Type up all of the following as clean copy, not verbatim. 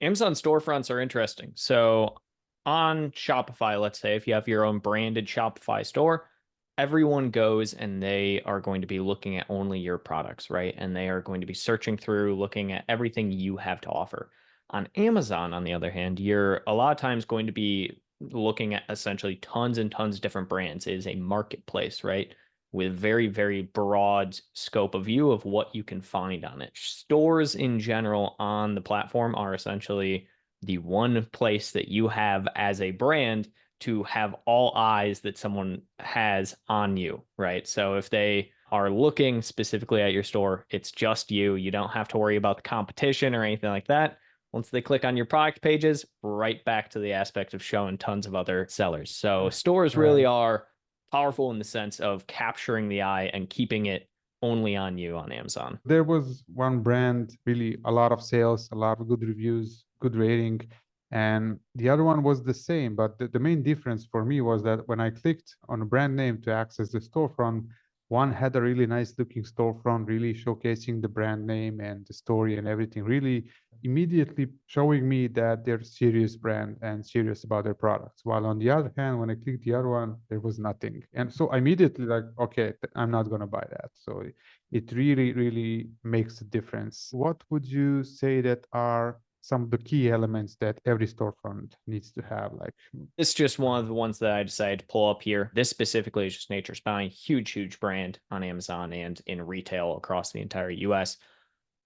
Amazon storefronts are interesting. So on Shopify, let's say if you have your own branded Shopify store, everyone goes and they are going to be looking at only your products, right? And they are going to be searching through, looking at everything you have to offer. On Amazon, on the other hand, you're a lot of times going to be looking at essentially tons and tons of different brands. It is a marketplace, right? With very, very broad scope of view of what you can find on it. Stores in general on the platform are essentially the one place that you have as a brand to have all eyes that someone has on you, right? So if they are looking specifically at your store, it's just you. You don't have to worry about the competition or anything like that. Once they click on your product pages, right back to the aspect of showing tons of other sellers. So stores really Right. are powerful in the sense of capturing the eye and keeping it only on you on Amazon. There was one brand, really a lot of sales, a lot of good reviews, good rating, and the other one was the same. But the main difference for me was that when I clicked on a brand name to access the storefront, one had a really nice looking storefront, really showcasing the brand name and the story and everything, really immediately showing me that they're serious brand and serious about their products. While on the other hand, when I clicked the other one, there was nothing. And so I immediately like, okay, I'm not gonna buy that. So it really, really makes a difference. What would you say that are some of the key elements that every storefront needs to have? Like, It's just one of the ones that I decided to pull up here. This specifically is just Nature's Bounty, huge, huge brand on Amazon and in retail across the entire US.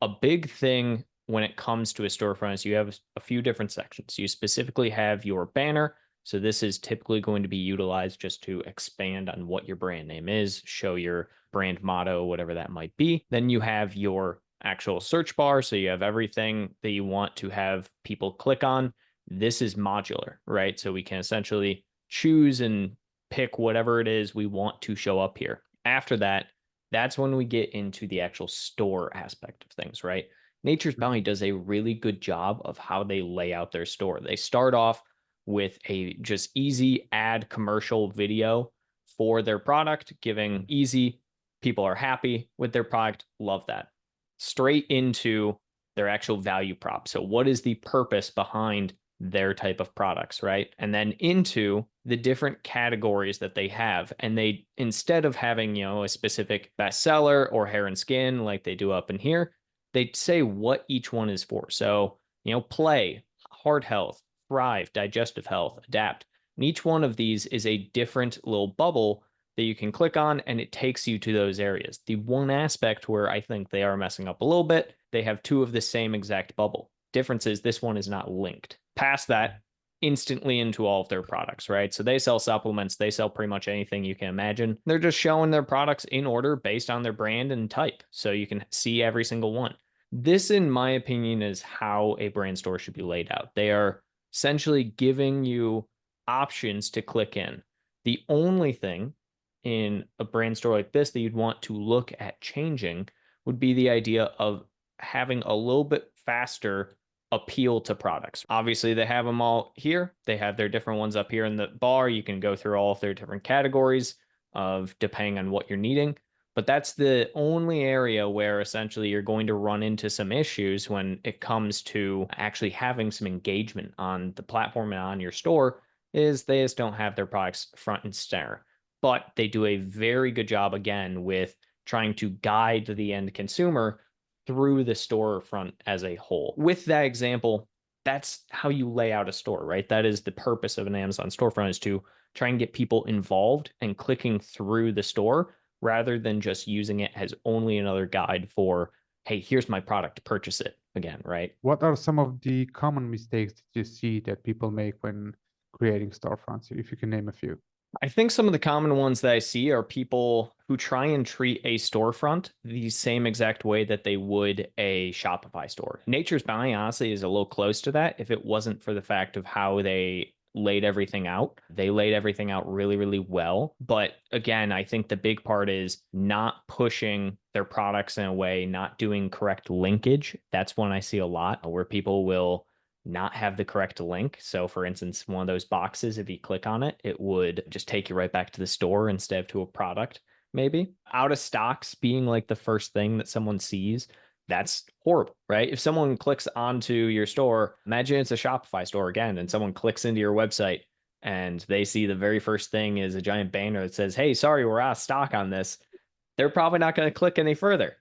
A big thing when it comes to a storefront is you have a few different sections. You specifically have your banner. So this is typically going to be utilized just to expand on what your brand name is, show your brand motto, whatever that might be. Then you have your actual search bar. So you have everything that you want to have people click on. This is modular, right? So we can essentially choose and pick whatever it is we want to show up here. After that, that's when we get into the actual store aspect of things, right? Nature's Bounty does a really good job of how they lay out their store. They start off with a just easy ad commercial video for their product, giving easy, people are happy with their product, love that. Straight into their actual value prop. So, what is the purpose behind their type of products, right? And then into the different categories that they have. And they, instead of having, a specific bestseller or hair and skin like they do up in here, they say what each one is for. So, play, heart health, thrive, digestive health, adapt. And each one of these is a different little bubble that you can click on and it takes you to those areas. The one aspect where I think they are messing up a little bit, they have two of the same exact bubble. Difference is this one is not linked. Past that, instantly into all of their products, right? So they sell supplements, they sell pretty much anything you can imagine. They're just showing their products in order based on their brand and type. So you can see every single one. This, in my opinion, is how a brand store should be laid out. They are essentially giving you options to click in. The only thing in a brand store like this that you'd want to look at changing would be the idea of having a little bit faster appeal to products. Obviously, they have them all here. They have their different ones up here in the bar. You can go through all of their different categories of depending on what you're needing. But that's the only area where essentially you're going to run into some issues when it comes to actually having some engagement on the platform and on your store is they just don't have their products front and center. But they do a very good job again with trying to guide the end consumer through the storefront as a whole. With that example, that's how you lay out a store, right? That is the purpose of an Amazon storefront is to try and get people involved and clicking through the store rather than just using it as only another guide for, hey, here's my product, purchase it again, right? what are some of the common mistakes that you see that people make when creating storefronts? If you can name a few. I think some of the common ones that I see are people who try and treat a storefront the same exact way that they would a Shopify store. Nature's Bounty, honestly, is a little close to that if it wasn't for the fact of how they laid everything out. They laid everything out really, really well. But again, I think the big part is not pushing their products in a way, not doing correct linkage. That's one I see a lot where people will not have the correct link. So, for instance, one of those boxes, if you click on it, it would just take you right back to the store instead of to a product, maybe. Out of stocks being like the first thing that someone sees, that's horrible, right? If someone clicks onto your store, imagine it's a Shopify store again, and someone clicks into your website and they see the very first thing is a giant banner that says, "Hey, sorry, we're out of stock on this." They're probably not going to click any further.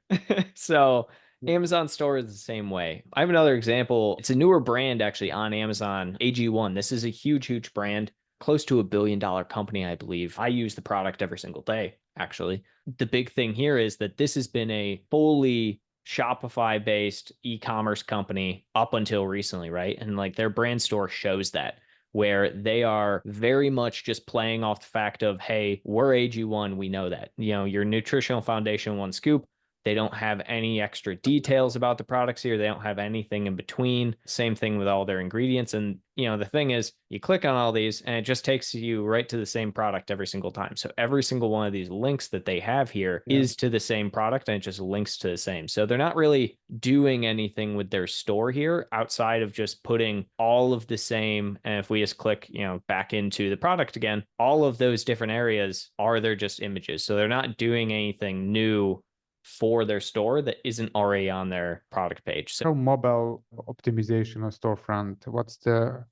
So Amazon store is the same way. I have another example. It's a newer brand actually on Amazon, AG1. This is a huge, huge brand, close to $1 billion company, I believe. I use the product every single day, actually. The big thing here is that this has been a fully Shopify based e-commerce company up until recently, right? And like their brand store shows that, where they are very much just playing off the fact of, hey, we're AG1, we know that. You know, your nutritional foundation one scoop. They don't have any extra details about the products here. They don't have anything in between. Same thing with all their ingredients. And, you know, the thing is, you click on all these and it just takes you right to the same product every single time. So every single one of these links that they have here Yeah. is to the same product and it just links to the same. So they're not really doing anything with their store here outside of just putting all of the same. And if we just click, you know, back into the product again, all of those different areas are their just images. So they're not doing anything new for their store that isn't already on their product page. So How mobile optimization on storefront,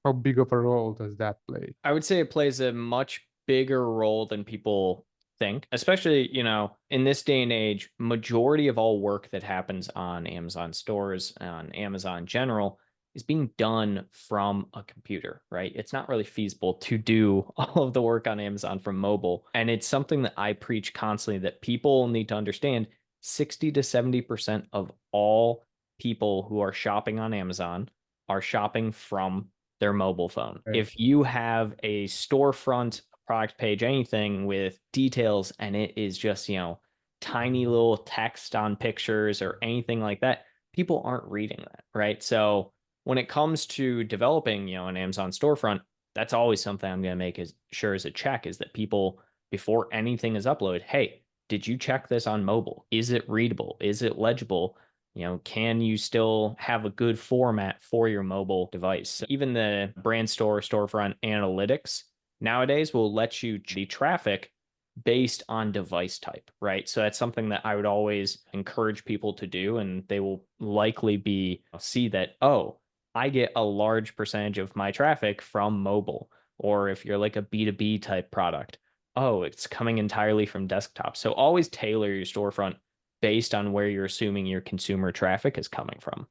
how big of a role does that play? I would say it plays a much bigger role than people think, especially, you know, in this day and age, majority of all work that happens on Amazon stores, on Amazon in general, is being done from a computer, right? It's not really feasible to do all of the work on Amazon from mobile. And it's something that I preach constantly that people need to understand 60 to 70% of all people who are shopping on Amazon are shopping from their mobile phone. Right. If you have a storefront, product page, anything with details and it is just, you know, tiny little text on pictures or anything like that, people aren't reading that, right? So when it comes to developing, you know, an Amazon storefront, that's always something I'm going to make as sure as a check is that people, before anything is uploaded, hey, did you check this on mobile? Is it readable? Is it legible? You know, can you still have a good format for your mobile device? Even the brand store storefront analytics nowadays will let you see traffic based on device type, right? So that's something that I would always encourage people to do, and they will likely see that, oh, I get a large percentage of my traffic from mobile. Or if you're like a B2B type product, oh, it's coming entirely from desktop. So always tailor your storefront based on where you're assuming your consumer traffic is coming from.